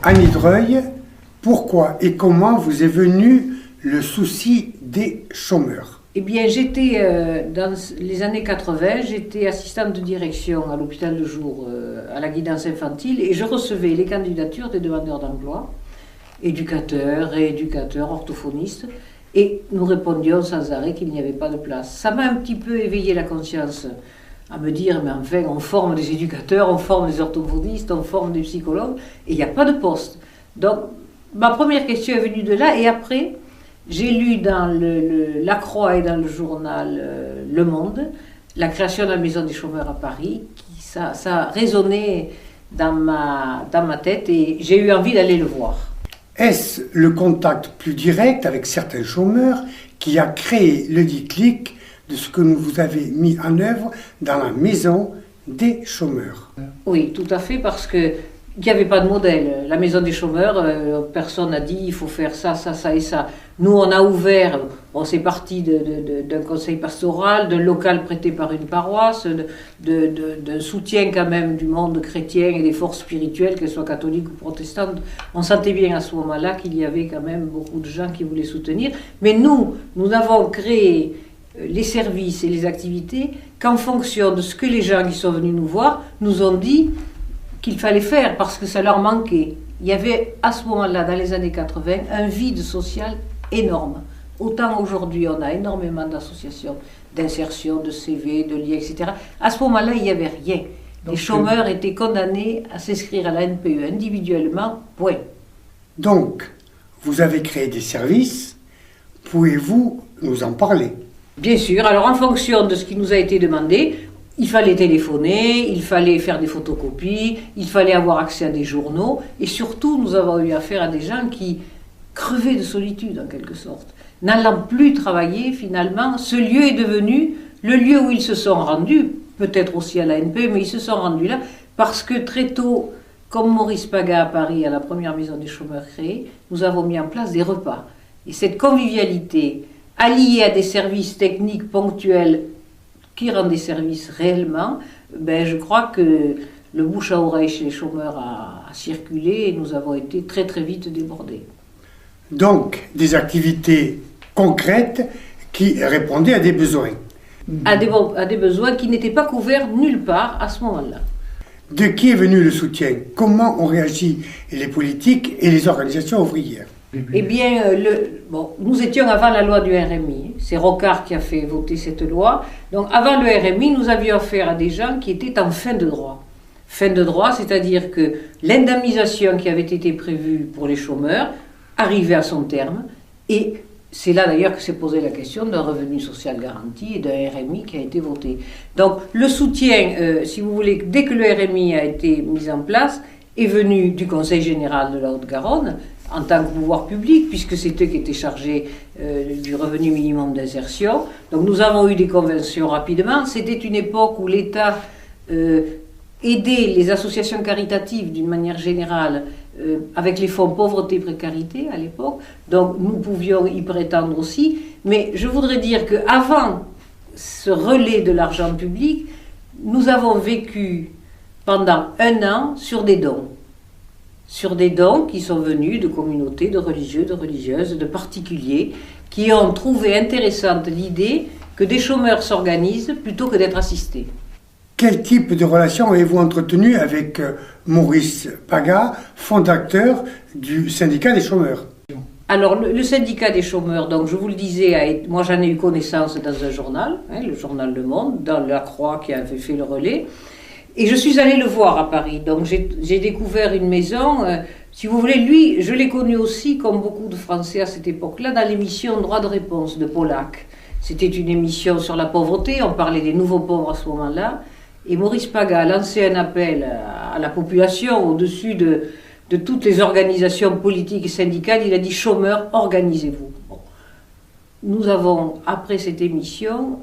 Annie Dreuil, pourquoi et comment vous est venu le souci des chômeurs? Eh bien, j'étais, dans les années 80, j'étais assistante de direction à l'hôpital de jour, à la guidance infantile, et je recevais les candidatures des demandeurs d'emploi, éducateurs, rééducateurs, orthophonistes, et nous répondions sans arrêt qu'il n'y avait pas de place. Ça m'a un petit peu éveillé la conscience à me dire, mais enfin, on forme des éducateurs, on forme des orthophonistes, on forme des psychologues, et il n'y a pas de poste. Donc, ma première question est venue de là, et après, j'ai lu dans La Croix et dans le journal Le Monde la création de la Maison des chômeurs à Paris. Ça a résonné dans ma tête et j'ai eu envie d'aller le voir. Est-ce le contact plus direct avec certains chômeurs qui a créé le déclic de ce que vous avez mis en œuvre dans la Maison des chômeurs? Oui, tout à fait, parce que il n'y avait pas de modèle. La maison des chômeurs, personne n'a dit il faut faire ça, ça, ça et ça. Nous, on a ouvert, c'est parti d'un conseil pastoral, d'un local prêté par une paroisse, d'un soutien quand même du monde chrétien et des forces spirituelles, qu'elles soient catholiques ou protestantes. On sentait bien à ce moment-là qu'il y avait quand même beaucoup de gens qui voulaient soutenir. Mais nous avons créé les services et les activités qu'en fonction de ce que les gens qui sont venus nous voir nous ont dit qu'il fallait faire parce que ça leur manquait. Il y avait à ce moment-là, dans les années 80, un vide social énorme. Autant aujourd'hui, on a énormément d'associations d'insertion, de CV, de liens, etc. À ce moment-là, il n'y avait rien. Les chômeurs étaient condamnés à s'inscrire à la NPE individuellement, point. Donc, vous avez créé des services. Pouvez-vous nous en parler? Bien sûr. Alors, en fonction de ce qui nous a été demandé, il fallait téléphoner, il fallait faire des photocopies, il fallait avoir accès à des journaux. Et surtout, nous avons eu affaire à des gens qui crevaient de solitude, en quelque sorte. N'allant plus travailler, finalement, ce lieu est devenu le lieu où ils se sont rendus, peut-être aussi à la NPE, mais ils se sont rendus là, parce que très tôt, comme Maurice Paga à Paris, à la première maison des chômeurs créée, nous avons mis en place des repas. Et cette convivialité, alliée à des services techniques ponctuels, qui rend des services réellement, je crois que le bouche à oreille chez les chômeurs a circulé et nous avons été très très vite débordés. Donc, des activités concrètes qui répondaient à des besoins. À des besoins qui n'étaient pas couverts nulle part à ce moment-là. De qui est venu le soutien? Comment ont réagi les politiques et les organisations ouvrières? Eh bien, nous étions avant la loi du RMI. C'est Rocard qui a fait voter cette loi. Donc, avant le RMI, nous avions affaire à des gens qui étaient en fin de droit. Fin de droit, c'est-à-dire que l'indemnisation qui avait été prévue pour les chômeurs arrivait à son terme. Et c'est là d'ailleurs que s'est posée la question d'un revenu social garanti et d'un RMI qui a été voté. Donc, le soutien, si vous voulez, dès que le RMI a été mis en place, est venu du Conseil général de la Haute-Garonne, en tant que pouvoir public, puisque c'est eux qui étaient chargés du revenu minimum d'insertion. Donc nous avons eu des conventions rapidement. C'était une époque où l'État aidait les associations caritatives d'une manière générale avec les fonds pauvreté-précarité à l'époque. Donc nous pouvions y prétendre aussi. Mais je voudrais dire qu'avant ce relais de l'argent public, nous avons vécu pendant 1 an sur des dons. Sur des dons qui sont venus de communautés, de religieux, de religieuses, de particuliers, qui ont trouvé intéressante l'idée que des chômeurs s'organisent plutôt que d'être assistés. Quel type de relation avez-vous entretenu avec Maurice Paga, fondateur du syndicat des chômeurs? Alors, le syndicat des chômeurs, donc je vous le disais, moi j'en ai eu connaissance dans un journal, le journal Le Monde, dans La Croix qui avait fait le relais. Et je suis allée le voir à Paris, donc j'ai découvert une maison, si vous voulez, lui, je l'ai connu aussi, comme beaucoup de Français à cette époque-là, dans l'émission Droit de réponse de Polac. C'était une émission sur la pauvreté, on parlait des nouveaux pauvres à ce moment-là, et Maurice Paga a lancé un appel à la population au-dessus de toutes les organisations politiques et syndicales, il a dit « chômeurs, organisez-vous ». Nous avons, après cette émission,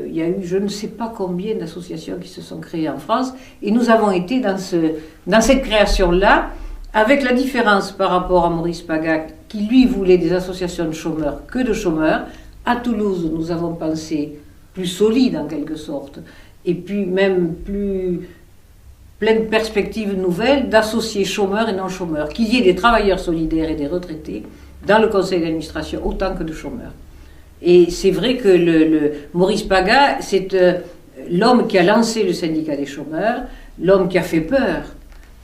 il y a eu je ne sais pas combien d'associations qui se sont créées en France, et nous avons été dans cette création-là, avec la différence par rapport à Maurice Paga, qui lui voulait des associations de chômeurs que de chômeurs. À Toulouse, nous avons pensé plus solide en quelque sorte, et puis même plus plein de perspectives nouvelles d'associer chômeurs et non-chômeurs, qu'il y ait des travailleurs solidaires et des retraités dans le conseil d'administration autant que de chômeurs. Et c'est vrai que Maurice Paga, c'est l'homme qui a lancé le syndicat des chômeurs, l'homme qui a fait peur.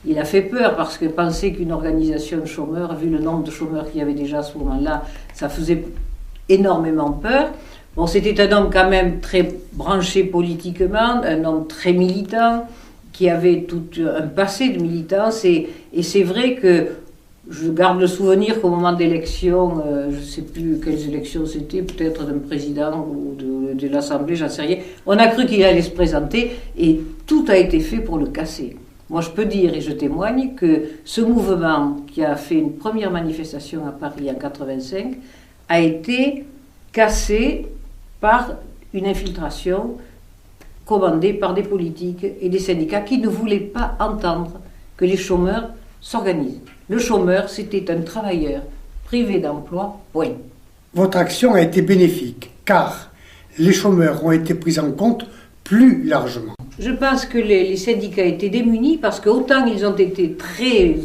Il a fait peur parce que penser qu'une organisation de chômeurs, vu le nombre de chômeurs qu'il y avait déjà à ce moment-là, ça faisait énormément peur. Bon, c'était un homme quand même très branché politiquement, un homme très militant, qui avait tout un passé de militance. Et c'est vrai que je garde le souvenir qu'au moment d'élections, je ne sais plus quelles élections c'était, peut-être d'un président ou de l'Assemblée, j'en sais rien, on a cru qu'il allait se présenter et tout a été fait pour le casser. Moi, je peux dire et je témoigne que ce mouvement qui a fait une première manifestation à Paris en 1985 a été cassé par une infiltration commandée par des politiques et des syndicats qui ne voulaient pas entendre que les chômeurs s'organisent. Le chômeur, c'était un travailleur privé d'emploi, point. Votre action a été bénéfique, car les chômeurs ont été pris en compte plus largement. Je pense que les syndicats étaient démunis parce qu'autant ils ont été très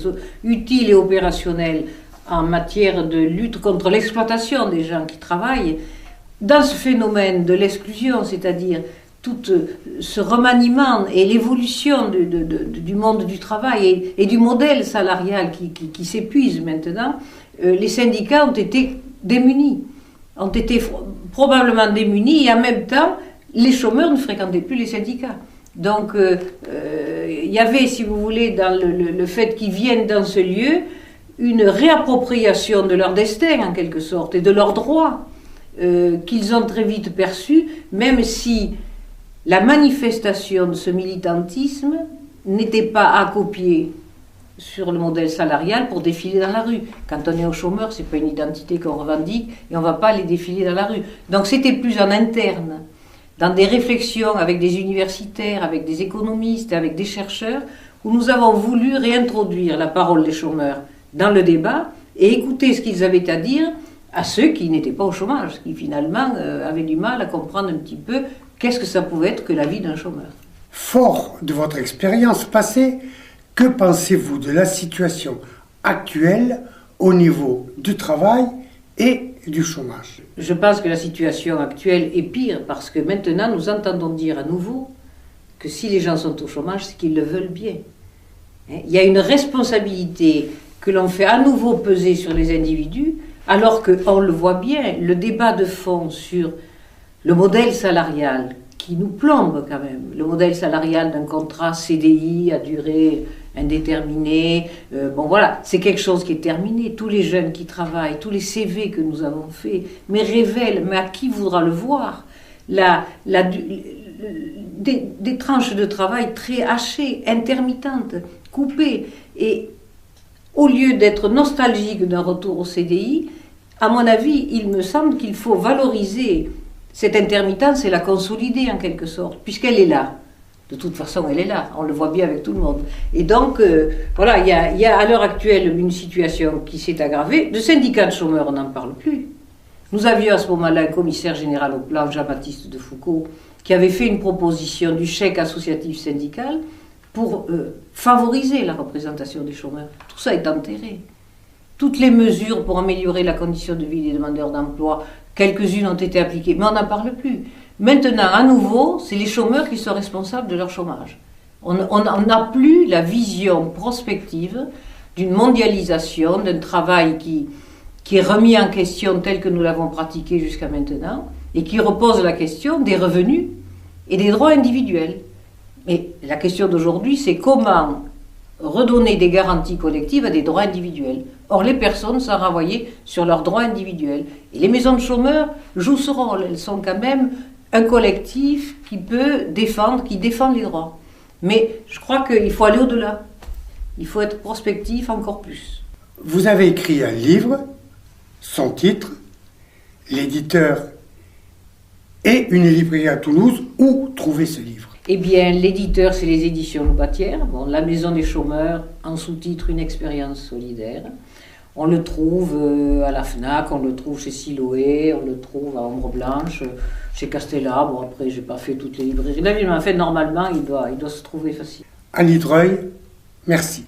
utiles et opérationnels en matière de lutte contre l'exploitation des gens qui travaillent, dans ce phénomène de l'exclusion, c'est-à-dire tout ce remaniement et l'évolution du monde du travail et du modèle salarial qui s'épuise maintenant, les syndicats ont été démunis, ont été probablement démunis et en même temps, les chômeurs ne fréquentaient plus les syndicats. Donc, il y avait, si vous voulez, dans le fait qu'ils viennent dans ce lieu, une réappropriation de leur destin, en quelque sorte, et de leurs droits, qu'ils ont très vite perçus, même si la manifestation de ce militantisme n'était pas à copier sur le modèle salarial pour défiler dans la rue. Quand on est au chômeur, ce n'est pas une identité qu'on revendique et on ne va pas aller défiler dans la rue. Donc c'était plus en interne, dans des réflexions avec des universitaires, avec des économistes, avec des chercheurs, où nous avons voulu réintroduire la parole des chômeurs dans le débat et écouter ce qu'ils avaient à dire à ceux qui n'étaient pas au chômage, qui finalement avaient du mal à comprendre un petit peu qu'est-ce que ça pouvait être que la vie d'un chômeur. Fort de votre expérience passée, que pensez-vous de la situation actuelle au niveau du travail et du chômage? Je pense que la situation actuelle est pire parce que maintenant nous entendons dire à nouveau que si les gens sont au chômage, c'est qu'ils le veulent bien. Il y a une responsabilité que l'on fait à nouveau peser sur les individus, alors qu'on le voit bien, le débat de fond sur le modèle salarial qui nous plombe quand même, le modèle salarial d'un contrat CDI à durée indéterminée, bon voilà, c'est quelque chose qui est terminé. Tous les jeunes qui travaillent, tous les CV que nous avons faits, mais révèlent, mais à qui voudra le voir, des tranches de travail très hachées, intermittentes, coupées, et au lieu d'être nostalgique d'un retour au CDI, à mon avis, il me semble qu'il faut valoriser cette intermittence et la consolider en quelque sorte, puisqu'elle est là. De toute façon, elle est là, on le voit bien avec tout le monde. Et donc, voilà, il y a à l'heure actuelle une situation qui s'est aggravée. De syndicats de chômeurs, on n'en parle plus. Nous avions à ce moment-là un commissaire général au plan, Jean-Baptiste Defoucault, qui avait fait une proposition du chèque associatif syndical pour favoriser la représentation des chômeurs. Tout ça est enterré. Toutes les mesures pour améliorer la condition de vie des demandeurs d'emploi, quelques-unes ont été appliquées, mais on n'en parle plus. Maintenant, à nouveau, c'est les chômeurs qui sont responsables de leur chômage. On n'a plus la vision prospective d'une mondialisation, d'un travail qui est remis en question tel que nous l'avons pratiqué jusqu'à maintenant, et qui repose la question des revenus et des droits individuels. Mais la question d'aujourd'hui, c'est comment redonner des garanties collectives à des droits individuels. Or, les personnes sont renvoyées sur leurs droits individuels. Et les maisons de chômeurs jouent ce rôle. Elles sont quand même un collectif qui peut défendre, qui défend les droits. Mais je crois qu'il faut aller au-delà. Il faut être prospectif encore plus. Vous avez écrit un livre, son titre, l'éditeur et une librairie à Toulouse. Où trouver ce livre? Eh bien, l'éditeur, c'est les éditions Loubatière. Bon, La Maison des chômeurs, en sous-titre Une expérience solidaire. On le trouve à la FNAC, on le trouve chez Siloé, on le trouve à Ombre Blanche, chez Castella. Bon, après, j'ai pas fait toutes les librairies de la ville, mais en fait, normalement, il doit se trouver facile. à Lidreuil. Merci.